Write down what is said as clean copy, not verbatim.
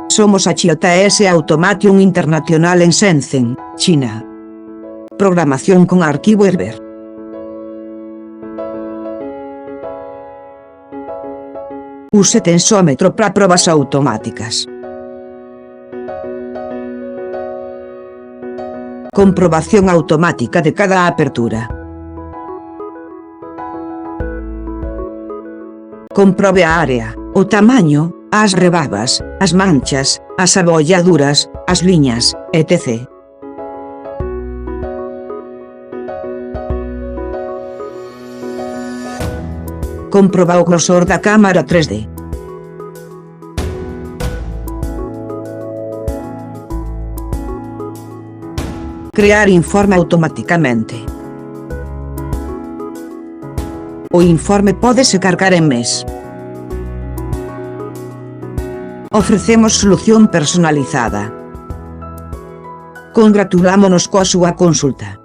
Somos a JS Automation International en Shenzhen, China. Programación con archivo Herber. Use tensómetro para pruebas automáticas. Comprobación automática de cada apertura. Comprobe a área, o tamaño, as rebabas, as manchas, as abolladuras, as liñas, etc. Comproba o grosor da cámara 3D. Crear informe automáticamente. O informe pódese cargar en mes. Ofrecemos solución personalizada. Congratulámonos coa súa consulta.